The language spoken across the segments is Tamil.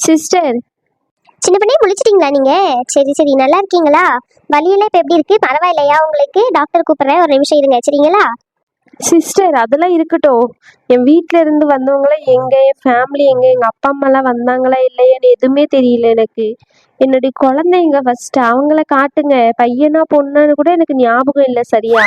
சிஸ்டர். சின்ன பண்ணே முழிச்சிட்டீங்களா நீங்க? சரி சரி, நல்லா இருக்கீங்களா? வலியெல்லாம் இப்ப எப்படி இருக்கு? பரவாயில்லையா உங்களுக்கு? டாக்டர் கூப்பிடுறேன், ஒரு நிமிஷம் இருங்க சரிங்களா? சிஸ்டர் அதெல்லாம் இருக்கட்டும். என் வீட்ல இருந்து வந்தவங்களாம் எங்க, என் ஃபேமிலி எங்க, எங்க அப்பா அம்மாலாம் வந்தாங்களா இல்லையான்னு எதுவுமே தெரியல எனக்கு. என்னுடைய குழந்தைங்க ஃபர்ஸ்ட் அவங்கள காட்டுங்க. பையனா பொண்ணான்னு கூட எனக்கு ஞாபகம் இல்லை சரியா.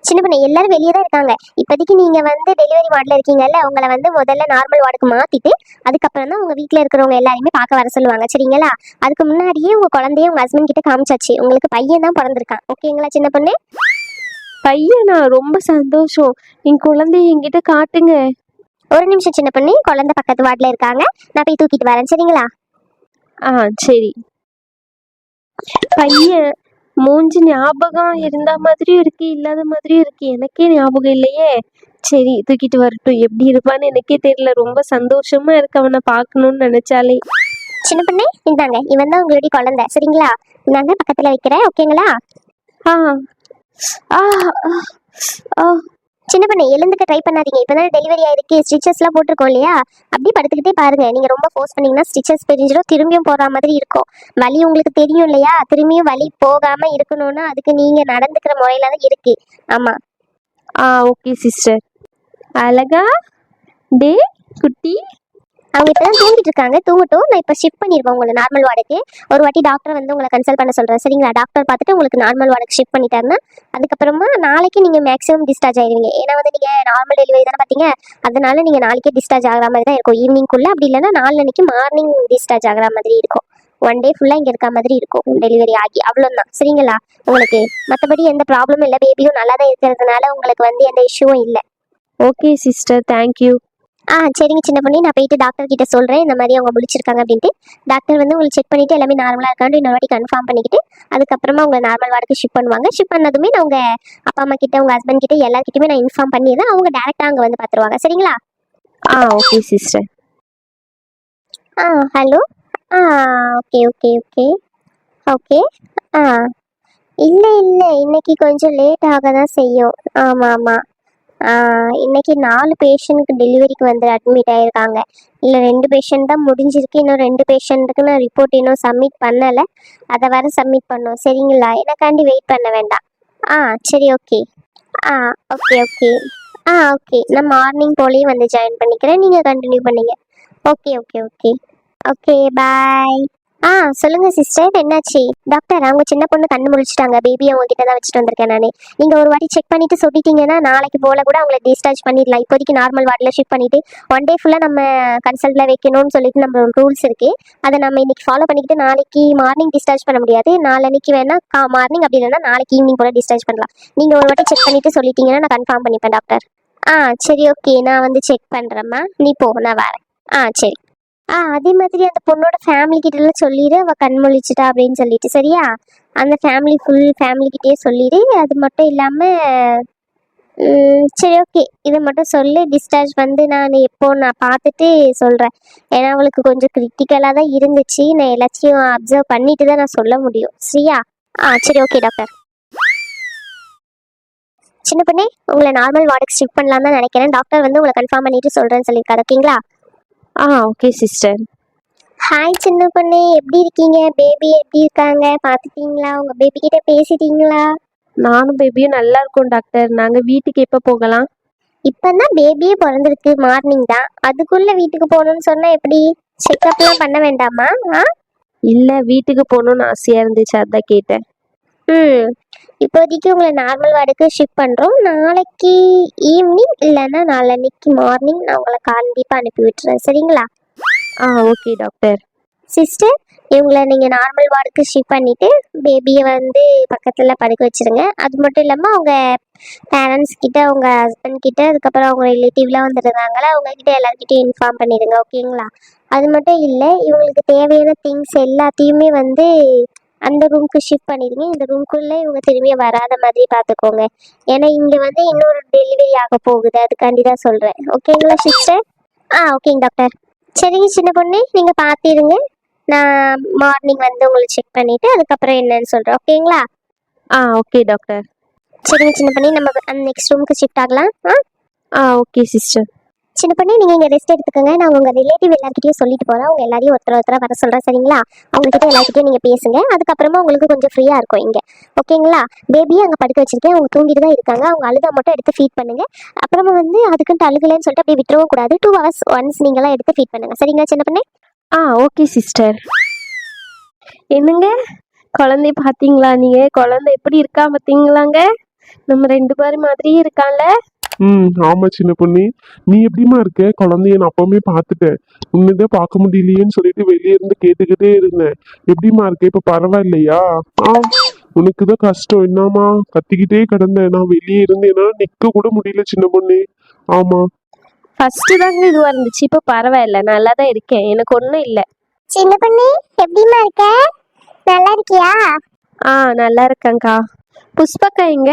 சின்ன பண்ணே எல்லாரும் வெளியே தான் இருக்காங்க. இப்போதைக்கு நீங்க வந்து டெலிவரி வார்டில் இருக்கீங்கல்ல, உங்களை வந்து முதல்ல நார்மல் வார்டுக்கு மாத்திட்டு அதுக்கப்புறம் தான் உங்க வீட்டில் இருக்கிறவங்க எல்லாரையுமே பார்க்க வர சொல்லுவாங்க சரிங்களா? அதுக்கு முன்னாடியே உங்க குழந்தைய உங்க ஹஸ்பண்ட் கிட்ட காமிச்சாச்சு. உங்களுக்கு பையன் தான் பிறந்திருக்கான். ஓகேங்களா சின்ன பொண்ணு? பையனா? ரொம்ப சந்தோஷம். என் குழந்தைய என்கிட்ட காட்டுங்க. ஒரு நிமிஷம் சின்ன பொண்ணு, குழந்தை பக்கத்து வார்டில் இருக்காங்க, நான் போய் தூக்கிட்டு வரேன் சரிங்களா? ஆ சரி. பையன் மூஞ்சி ஞாபகம் இருந்த மாதிரியும் இருக்கு, இல்லாத மாதிரியும் இருக்கு. எனக்கே ஞாபகம் இல்லையே. சரி தூக்கிட்டு வரட்டும். எப்படி இருப்பான்னு எனக்கே தெரியல. ரொம்ப சந்தோஷமா இருக்கு அவனை பார்க்கணும்னு நினைச்சாலே. சின்ன பொண்ணு இந்தாங்க, இவன் தான் உங்களுடைய குழந்தை சரிங்களா? இந்தாங்க பக்கத்துல வைக்கிறேன், ஓகேங்களா? ஆ ஆ ஆ சின்ன பொண்ணு எழுந்துக்க ட்ரை பண்ணாதீங்க. இப்பதான் டெலிவரி ஆயிருக்கு, ஸ்டிச்சஸ் எல்லாம் போட்டிருக்கோம் இல்லையா? அப்படியே படுத்துக்கிட்டே பாருங்க. நீங்க ரொம்ப ஃபோர்ஸ் பண்ணீங்கன்னா ஸ்டிச்சஸ் பிரிஞ்சிடும், திரும்பியும் போடுற மாதிரி இருக்கும். வலி உங்களுக்கு தெரியும் இல்லையா? திரும்பியும் வலி போகாம இருக்கணும்னா அதுக்கு நீங்க நடந்துக்கிற முறையில தான் இருக்கு. ஆமா. Okay sister. அழகா டே குட்டி. அவங்க இப்பதான் தூங்கிட்டு இருக்காங்க, தூங்கட்டும். நான் இப்ப ஷிஃப்ட் பண்ணிருக்கேன் உங்களை நார்மல் வார்டுக்கு. ஒரு வாட்டி டாக்டர் வந்து உங்களை கன்சல்ட் பண்ண சொல்றேன் சரிங்களா? டாக்டர் பார்த்துட்டு உங்களுக்கு நார்மல் வார்டுக்கு ஷிஃப்ட் பண்ணிட்டாருன்னா அதுக்கப்புறமா நாளைக்கு நீங்க மேக்ஸிமம் டிஸ்சார்ஜ் ஆயிருவீங்க. ஏன்னா வந்து நீங்க நார்மல் டெலிவரி தானே பாத்தீங்க, அதனால நீங்க நாளைக்கே டிஸ்சார்ஜ் ஆகிற மாதிரி தான் இருக்கும் ஈவினிங்குள்ள. அப்படி இல்லைன்னா நாளைக்கு மார்னிங் டிஸ்சார்ஜ் ஆகிற மாதிரி இருக்கும். ஒன் டே ஃபுல்லா இங்க இருக்க மாதிரி இருக்கும் டெலிவரி ஆகி. அவ்வளவுதான் சரிங்களா? உங்களுக்கு மற்றபடி எந்த ப்ராப்ளமும் இல்லை, பேபியும் நல்லா தான் இருக்கிறதுனால உங்களுக்கு வந்து எந்த இஷ்யூவும் இல்லை. Okay sister, thank you. சரிங்க சின்ன பொண்ணு, நான் போயிட்டு டாக்டர் கிட்ட சொல்றேன் இந்த மாதிரி அவங்க முடிச்சிருக்காங்க அப்படின்ட்டு. டாக்டர் வந்து உங்களுக்கு செக் பண்ணிட்டு எல்லாமே நார்மலா இருக்கான்னு இன்னொரு வாட்டி கன்ஃபார்ம் பண்ணிக்கிட்டு அதுக்கப்புறமா உங்க நார்மல் வார்டுக்கு ஷிஃப்ட் பண்ணுவாங்க. ஷிஃப்ட் பண்ணதுமே நான் உங்க அப்பா அம்மா கிட்ட உங்க ஹஸ்பண்ட் கிட்ட எல்லாருக்கிட்டுமே நான் இன்ஃபார்ம் பண்ணிடுறேன். அவங்க டேரக்டா அங்க வந்து பாத்துருவாங்க சரிங்களா? Okay sister. Hello. Okay okay okay okay. ஆ இல்லை இல்லை, இன்னைக்கு கொஞ்சம் லேட் ஆக தான் செய்யும். ஆமாம் ஆமாம். இன்னைக்கு 4 பேஷண்ட்டுக்கு டெலிவரிக்கு வந்து அட்மிட் ஆயிருக்காங்க. இல்லை 2 பேஷண்ட் தான் முடிஞ்சிருக்கு, இன்னும் 2 பேஷண்ட்டுக்கு நான் ரிப்போர்ட் இன்னும் சப்மிட் பண்ணலை. அதை வர சப்மிட் பண்ணோம் சரிங்களா? எனக்காண்டி வெயிட் பண்ண வேண்டாம். சரி ஓகே. ஆ ஓகே ஓகே. ஓகே, நான் மார்னிங் போலேயே வந்து ஜாயின் பண்ணிக்கிறேன், நீங்கள் கண்டினியூ பண்ணிங்க. Okay okay okay okay bye. சொல்லுங்க சிஸ்டர், என்னாச்சு? டாக்டர் அவங்க சின்ன பொண்ணு கண்ணு முழிச்சிட்டாங்க, பேபியை உங்ககிட்ட தான் வச்சுட்டு வந்திருக்கேன் நான். நீங்க ஒரு வாட்டி செக் பண்ணிட்டு சொல்லிட்டீங்கன்னா நாளைக்கு போல கூட அவங்களை டிஸ்சார்ஜ் பண்ணிடலாம். இப்போதைக்கு நார்மல் வார்டில் ஷிஃப்ட் பண்ணிட்டு ஒன் டே ஃபுல்லாக நம்ம கன்சல்ட்ல வைக்கணும்னு சொல்லிட்டு நம்ம ரூல்ஸ் இருக்கு. அதை நம்ம இன்னைக்கு ஃபாலோ பண்ணிக்கிட்டு நாளைக்கு மார்னிங் டிஸ்சார்ஜ் பண்ண முடியாது. நாளைக்கு வேணா மார்னிங், அப்படி இல்லைன்னா நாளைக்கு ஈவினிங் போல டிஸ்சார்ஜ் பண்ணலாம். நீங்க ஒரு வாட்டி செக் பண்ணிட்டு சொல்லிட்டீங்கன்னா நான் கன்ஃபார்ம் பண்ணிப்பேன் டாக்டர். சரி ஓகே, நான் வந்து செக் பண்றேம்மா, நீ போ, நான் வரேன். சரி. அதே மாதிரி அந்த பொண்ணோட ஃபேமிலி கிட்ட எல்லாம் சொல்லிடு அவ கண் முழிச்சிட்டா அப்படின்னு சொல்லிட்டு சரியா? அந்த ஃபுல் ஃபேமிலி கிட்டே சொல்லிடு. அது மட்டும் இல்லாம சரி ஓகே, இதை மட்டும் சொல்லு. டிஸ்சார்ஜ் வந்து நான் பார்த்துட்டு சொல்றேன். ஏன்னா அவளுக்கு கொஞ்சம் கிரிட்டிக்கலாக தான் இருந்துச்சு. நான் எல்லாத்தையும் அப்சர்வ் பண்ணிட்டு தான் நான் சொல்ல முடியும் சரியா? சரி ஓகே டாக்டர். சின்ன பொண்ணே, உங்களை நார்மல் வார்டுக்கு ஷிஃப்ட் பண்ணலாம் தான் நினைக்கிறேன். டாக்டர் வந்து உங்களை கன்ஃபார்ம் பண்ணிட்டு சொல்றேன்னு சொல்லியிருக்காரு. ஓகேங்களா? Okay sister. ஹாய் சின்ன பொண்ணு, எப்படி இருக்கீங்க? பேபி எப்படி இருக்காங்க? பார்த்துட்டீங்களா? உங்க பேபி கிட்ட பேசிட்டீங்களா? நானும் பேபியும் நல்லா இருக்கோம் டாக்டர். நாங்க வீட்டுக்கு எப்போ போகலாம்? இப்பதான் பேபியே பிறந்திருக்கு, மார்னிங் தான். அதுக்குள்ள வீட்டுக்கு போகணும்னு சொன்னா எப்படி? செக்அப்லாம் பண்ண வேண்டாமா? இல்ல, வீட்டுக்கு போகணும்னு ஆசையா இருந்துச்சு, அதான் கேட்டேன். இப்போதைக்கு உங்களை நார்மல் வார்டுக்கு ஷிஃப்ட் பண்றோம். நாளைக்கு ஈவினிங் இல்லைன்னா நாளைக்கு மார்னிங் நான் உங்களை கண்டிப்பா அனுப்பி விட்டுறேன் சரிங்களா? Okay doctor. சிஸ்டர், இவங்களை நீங்கள் நார்மல் வார்டுக்கு ஷிஃப்ட் பண்ணிவிட்டு பேபியை வந்து பக்கத்தில் படுக்க வச்சுருங்க. அது மட்டும் இல்லாமல் அவங்க பேரண்ட்ஸ் கிட்ட, அவங்க ஹஸ்பண்ட் கிட்ட, அதுக்கப்புறம் அவங்க ரிலேட்டிவ்லாம் வந்துருந்தாங்களா அவங்கக்கிட்ட எல்லாருக்கிட்டையும் இன்ஃபார்ம் பண்ணிடுங்க. ஓகேங்களா? அது மட்டும் இல்லை, இவங்களுக்கு தேவையான திங்ஸ் எல்லாத்தையுமே வந்து அந்த ரூமுக்கு ஷிஃப்ட் பண்ணிடுங்க. இந்த ரூம்குள்ளே இவங்க திரும்பி வராத மாதிரி பார்த்துக்கோங்க. ஏன்னா இங்கே வந்து இன்னொரு டெலிவரி ஆக போகுது, அதுக்காண்டி தான் சொல்கிறேன். ஓகேங்களா சிஸ்டர்? ஓகேங்க டாக்டர். சரிங்க சின்ன பொண்ணு, நீங்கள் பார்த்துருங்க. நான் மார்னிங் வந்து உங்களை செக் பண்ணிவிட்டு அதுக்கப்புறம் என்னன்னு சொல்கிறேன். ஓகேங்களா? Okay doctor. சரிங்க சின்ன பொண்ணு, நம்ம அந்த நெக்ஸ்ட் ரூமுக்கு ஷிஃப்ட் ஆகலாம். Okay sister. சின்ன பொண்ணு நீங்க இங்க ரெஸ்ட் எடுத்துக்கோங்க. நான் உங்க ரிலேட்டிவ் எல்லார்கிட்டயும் சொல்லிட்டு போறேன். அவங்க எல்லாரையும் ஒருத்தர் வர சொல்றேன், சரிங்களா? அவங்க கிட்ட எல்லார்கிட்டயும் நீங்க பேசுங்க. அதுக்கப்புறமா உங்களுக்கு கொஞ்சம் ஃப்ரீயா இருக்கும் இங்க, ஓகேங்களா? பேபியை அங்க படுக்க வச்சிருக்கேன், அவங்க தூங்கிட்டு தான் இருக்காங்க. அவங்க அழுதா மட்டும் எடுத்து ஃபீட் பண்ணுங்க. அப்புறமா வந்து அதுக்குன்ட்டு அழுகலைன்னு சொல்லிட்டு அப்படியே விட்டுறவும் கூடாது. 2 hours ஒன்ஸ் நீங்களாம் எடுத்து ஃபீட் பண்ணுங்க, சரிங்களா சின்ன பொண்ணு? Okay sister. என்னங்க, குழந்தைய பார்த்தீங்களா? நீங்க குழந்தை எப்படி இருக்கா பார்த்தீங்களாங்க? நம்ம 2 பேரும் மாதிரியே இருக்கான்ல. ஆமா சின்ன பொண்ணு. நீ எப்படிம்மா இருக்க? குழந்தைய நான் அப்பவுமே பார்த்துட்டேன். உன்னதான் பார்க்க முடியலையேன்னு சொல்லிட்டு வெளியே இருந்து கேட்டுக்கிட்டே இருந்தேன். எப்படிம்மா இருக்க? இப்ப பரவாயில்லையா? ஆ உனக்குதான் கஷ்டம் என்னம்மா? கத்திக்கிட்டே கிடந்தேன். நான் வெளியே இருந்து என்னால நிக்க கூட முடியல சின்ன பொண்ணு. ஆமா. ஃபர்ஸ்ட் தாங்க இதுவா இருந்துச்சு, இப்போ பரவாயில்ல, நல்லா தான் இருக்கேன், எனக்கு ஒன்றும் இல்லை. சின்ன பொண்ணு எப்படிமா இருக்க? நல்லா இருக்கியா? நல்லா இருக்கேன்க்கா. புஷ்பக்கா எங்க?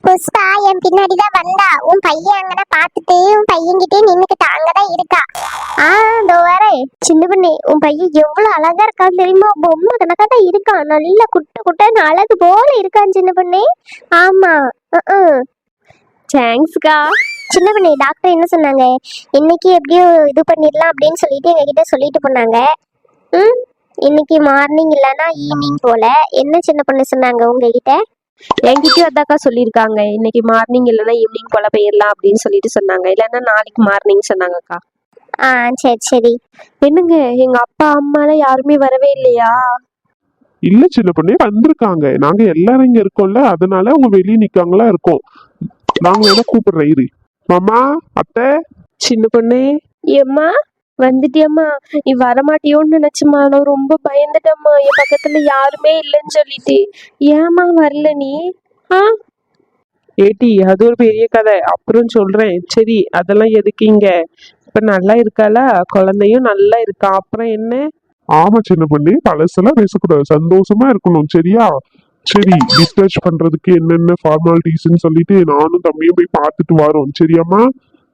புஷ்பா என் பின்னாடிதான் வந்தா. உன் பையன் அங்கதான் பாத்துட்டு உன் பையன்கிட்டே நின்னுக்கிட்ட அங்கதான் இருக்கா. இதோ வரேன். சின்ன பொண்ணு, உன் பையன் எவ்வளவு அழகா இருக்கான்னு தெரியுமா? பொம்மை கணக்கா தான் இருக்கான். நல்ல குட்டை அழகு போல இருக்கான் சின்ன பொண்ணு. ஆமா. தேங்க்ஸ்க்கா. சின்ன பொண்ணு, டாக்டர் என்ன சொன்னாங்க? இன்னைக்கு எப்படியும் இது பண்ணிடலாம் அப்படின்னு சொல்லிட்டு எங்ககிட்ட சொல்லிட்டு போனாங்க. இன்னைக்கு மார்னிங் இல்லைன்னா ஈவினிங் போல. என்ன சின்ன பொண்ணு சொன்னாங்க உங்ககிட்ட? என்கிட்டயும் அதாக்கா சொல்லியிருக்காங்க, இன்னைக்கு மார்னிங் இல்லைன்னா ஈவினிங் போல போயிடலாம் அப்படின்னு சொல்லிட்டு சொன்னாங்க. இல்லைன்னா நாளைக்கு மார்னிங் சொன்னாங்கக்கா. சரி சரி. என்னங்க, எங்க அப்பா அம்மாலாம் யாருமே வரவே இல்லையா? இல்ல சின்ன பொண்ணு, வந்திருக்காங்க. நாங்க எல்லாரும் இங்க இருக்கோம்ல, அதனால அவங்க வெளியே நிக்காங்களா இருக்கோம். நாங்க என்ன கூப்பிடுறேன் இரு. மாமா, அத்தை. சின்ன பொண்ணு, ஏம்மா வந்துட்டியம்மா? நீ வரமாட்டியோன்னு நினைச்சுமா, நான் ரொம்ப பயந்துட்டம்மா. என் பக்கத்துல யாருமே இல்லைன்னு சொல்லிட்டு. ஏம்மா வரல நீ? ஏட்டி, அது ஒரு பெரிய கதை, அப்புறம் சொல்றேன். சரி, அதெல்லாம் எதுக்கு இங்க? இப்ப நல்லா இருக்காளா? குழந்தையும் நல்லா இருக்கா, அப்புறம் என்ன? ஆமா சின்ன பொண்ணு, பழசெல்லாம் பேசக்கூடாது, சந்தோஷமா இருக்கணும், சரியா? சரி, டிஸ்சார்ஜ் பண்றதுக்கு என்னென்ன ஃபார்மாலிட்டிஸ்ன்னு சொல்லிட்டு நானும் தம்பியும் போய் பார்த்துட்டு வரோம், சரியாம்மா?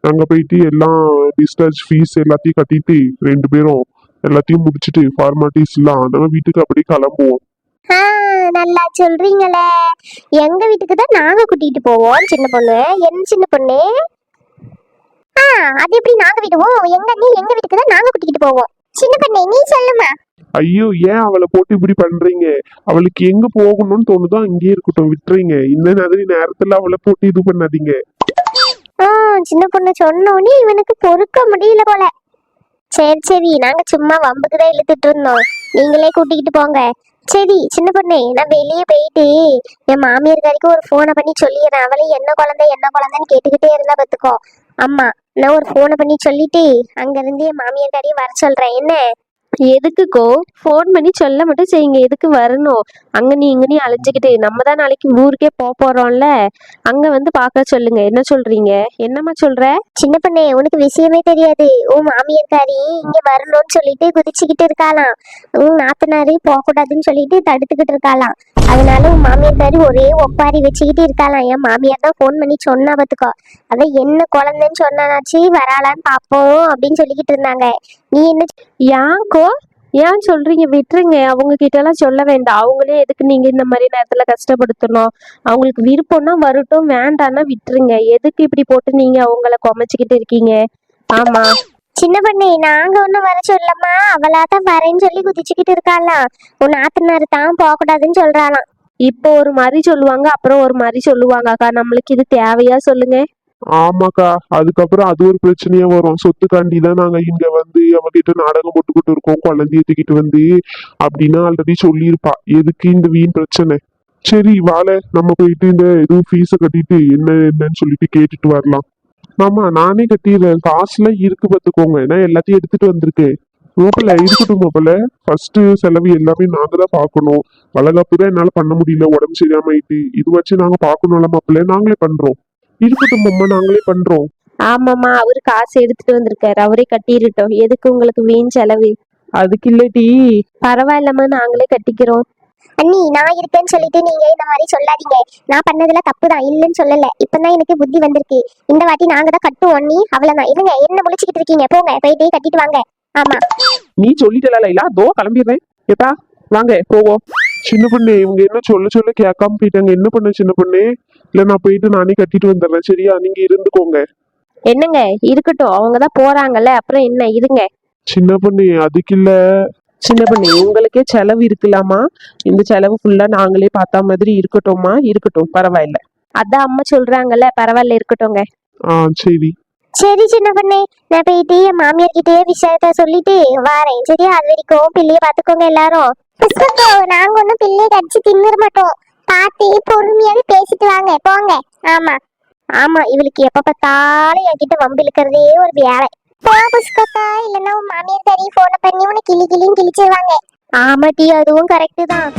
நாங்க போயிட்டு எல்லாம் டிஸ்சார்ஜ் ஃபீஸ் எல்லாத்தையும் கட்டிட்டு 2 பேரும் எல்லாத்தையும் முடிச்சுட்டு ஃபார்மாலிட்டிஸ் எல்லாம் நம்ம வீட்டுக்கு அப்படியே கிளம்புவோம். நல்லா சொல்றீங்களே. எங்க வீட்டுக்கு தான் நாங்க கூட்டிட்டு போவோம் சின்ன பொண்ணு. என்ன சின்ன பொண்ணு? அது எப்படி நாங்க விடுவோம்? எங்க வீட்டுக்கு தான் நாங்க கூட்டிட்டு போவோம். சின்ன பொண்ணு நீ சொல்லுமா. ஐயோ, ஏன் அவளை போட்டு இப்படி பண்றீங்க? அவளுக்கு எங்க போகணும்னு தோணுதோ அங்கேயே இருக்கட்டும், விட்டுறீங்க. இந்த மாதிரி நேரத்துல அவளை போட்டு இது பண்ணாதீங்க. சின்ன பொண்ணு சொன்னோன்னே இவனுக்கு பொறுக்க முடியல போல. சரி சரி, நாங்க சும்மா வம்புக்கு தான் இழுத்துட்டு இருந்தோம், நீங்களே கூட்டிக்கிட்டு போங்க. சரி சின்ன பொண்ணு, நான் வெளியே போயிட்டு என் மாமியார் காரிக்கு ஒரு போனை பண்ணி சொல்லிடுறேன். அவளே என்ன குழந்தைன்னு கேட்டுக்கிட்டே இருந்தா பாத்துக்கோ. அம்மா, நான் ஒரு போனை பண்ணி சொல்லிட்டு அங்க இருந்து என் மாமியார் காரியும் வர சொல்றேன். என்ன? எதுக்குக்கோ? ஃபோன் பண்ணி சொல்ல மட்டும் செய்யுங்க, எதுக்கு வரணும்? அங்க நீ இங்க நீ அலைஞ்சுக்கிட்டு, நம்ம தான் நாளைக்கு ஊருக்கே போறோம்ல, அங்க வந்து பார்க்க சொல்லுங்க. என்ன சொல்றீங்க? என்னம்மா சொல்ற? சின்ன பொண்ணே, உனக்கு விஷயமே தெரியாது. உன் மாமியார்காரி இங்க வரணும்னு சொல்லிட்டு குதிச்சுக்கிட்டு இருக்காளாம். உன் நாத்தனாரி போகக்கூடாதுன்னு சொல்லிட்டு தடுத்துக்கிட்டு இருக்காளாம். அதனால உன் மாமியார்காரி ஒரே ஒப்பாரி வச்சுக்கிட்டு இருக்காளாம். என் மாமியார் தான் ஃபோன் பண்ணி சொன்னா பாத்துக்கோ. அதான் என்ன குழந்தைன்னு சொன்னாச்சு, வராளான்னு பாப்போம் அப்படின்னு சொல்லிக்கிட்டு இருந்தாங்க. நீ என்ன? யாங்கோ ஏன் சொல்றீங்க? விட்டுருங்க, அவங்க கிட்ட எல்லாம் சொல்ல வேண்டாம். அவங்களே எதுக்கு நீங்க இந்த மாதிரி நேரத்துல கஷ்டப்படுத்தணும்? அவங்களுக்கு விருப்பம்னா வரட்டும், வேண்டாம்னா விட்டுருங்க. எதுக்கு இப்படி போட்டு நீங்க அவங்கள குமைச்சிக்கிட்டு இருக்கீங்க? ஆமா சின்ன பொண்ணு, நாங்க ஒண்ணும் வர சொல்லம்மா. அவளாதான் வரேன்னு சொல்லி குதிச்சுக்கிட்டு இருக்காளாம். உன் நாத்தனார் தான் போகக்கூடாதுன்னு சொல்றாளாம். இப்போ ஒரு மாதிரி சொல்லுவாங்க, அப்புறம் ஒரு மாதிரி சொல்லுவாங்க. அக்கா, நம்மளுக்கு இது தேவையா சொல்லுங்க? ஆமாக்கா, அதுக்கப்புறம் அது ஒரு பிரச்சனையா வரும். சொத்துக்காண்டி தான் நாங்க இங்க வந்து அவகிட்ட நாடகம் போட்டுக்கிட்டு இருக்கோம், குழந்தைய தூக்கிட்டு வந்து அப்படின்னு ஆல்ரெடி சொல்லியிருப்பா. எதுக்கு இந்த வீண் பிரச்சனை? சரி வாழ, நம்ம போயிட்டு இந்த எதுவும் ஃபீஸை கட்டிட்டு என்னன்னு சொல்லிட்டு கேட்டுட்டு வரலாம். ஆமா, நானே கட்டிடுறேன், காசுலாம் இருக்கு பார்த்துக்கோங்க. நான் எல்லாத்தையும் எடுத்துட்டு வந்திருக்கேன். மாப்பிள்ள இருக்கட்டும் மாப்பிள்ள, ஃபர்ஸ்ட் செலவு எல்லாமே நாங்க தான் பார்க்கணும். வளகாப்பு தான் என்னால பண்ண முடியல, உடம்பு சரியாம ஆயிட்டு. இது வச்சு நாங்க பார்க்கணும்ல மாப்பிள்ள, நாங்களே பண்றோம். இருக்கட்டும் அம்மா, நாங்களே பண்றோம். ஆமாம்மா, அவரு காசு எடுத்துட்டு வந்திருக்காரு, அவரே கட்டிடட்டும். எதுக்கு உங்களுக்கு வீண் செலவு? அதுக்கு இல்லடி. பரவாயில்லம்மா, நாங்களே கட்டிக்கிறோம். அண்ணி, நான் இருக்கேன்னு சொல்லிட்டு நீங்க இந்த மாதிரி சொல்லாதீங்க. நான் பண்ணதுல தப்பு தான், இல்லைன்னு சொல்லல. இப்பதான் எனக்கு புத்தி வந்திருக்கு. இந்த வாட்டி நாங்க தான் கட்டுவோம் அண்ணி, அவ்வளவுதான். இருங்க, என்ன முழிச்சுக்கிட்டு இருக்கீங்க? போங்க, போயிட்டே கட்டிட்டு வாங்க. ஆமா, நீ சொல்லிட்டல லைலா, தோ கிளம்பிடுறேன். ஏப்பா வாங்க போவோம். சின்ன பொண்ணு, இவங்க என்ன சொல்ல கேட்காம போயிட்டாங்க. என்ன பண்ண சின்ன பொண்ணு? இல்ல நான் போயிட்டு நானே கட்டிட்டு வந்துடுறேன், சரியா? நீங்க இருந்துக்கோங்க. என்னங்க இருக்கட்டும், அவங்க தான் போறாங்கல்ல, அப்புறம் என்ன இருங்க. சின்ன பொண்ணு அதுக்கு இல்ல. சின்ன பண்ணி உங்களுக்கே செலவு இருக்குலாமா? இந்த செலவு ஃபுல்லா நாங்களே பார்த்தா மாதிரி இருக்கட்டும்மா? இருக்கட்டும், பரவாயில்ல. அதான் அம்மா சொல்றாங்கல்ல, பரவாயில்ல இருக்கட்டும்ங்க. சரி. சரி சின்ன பொண்ணு, நான் போயிட்டு என் மாமியார் கிட்டே விஷயத்த சொல்லிட்டு வரேன். சரியா? அது வரைக்கும் பிள்ளைய பாத்துக்கோங்க எல்லாரும். புஷ்பக்கோ, நாங்க ஒண்ணும் பிள்ளைய கடிச்சு தின்னுற மாட்டோம். பாத்து பொறுமையாவே பேசிட்டு வாங்க, போங்க. ஆமா ஆமா, இவளுக்கு எப்ப பார்த்தாலும் என்கிட்ட வம்பு இழுக்கிறதே ஒரு வேலை. போ புஷ்பக்கா, இல்லன்னா உன் மாமியார் கறி போன பண்ணி உன்னை கிளி கிளின்னு கிழிச்சிருவாங்க. ஆமா டி, அதுவும் கரெக்டு தான்.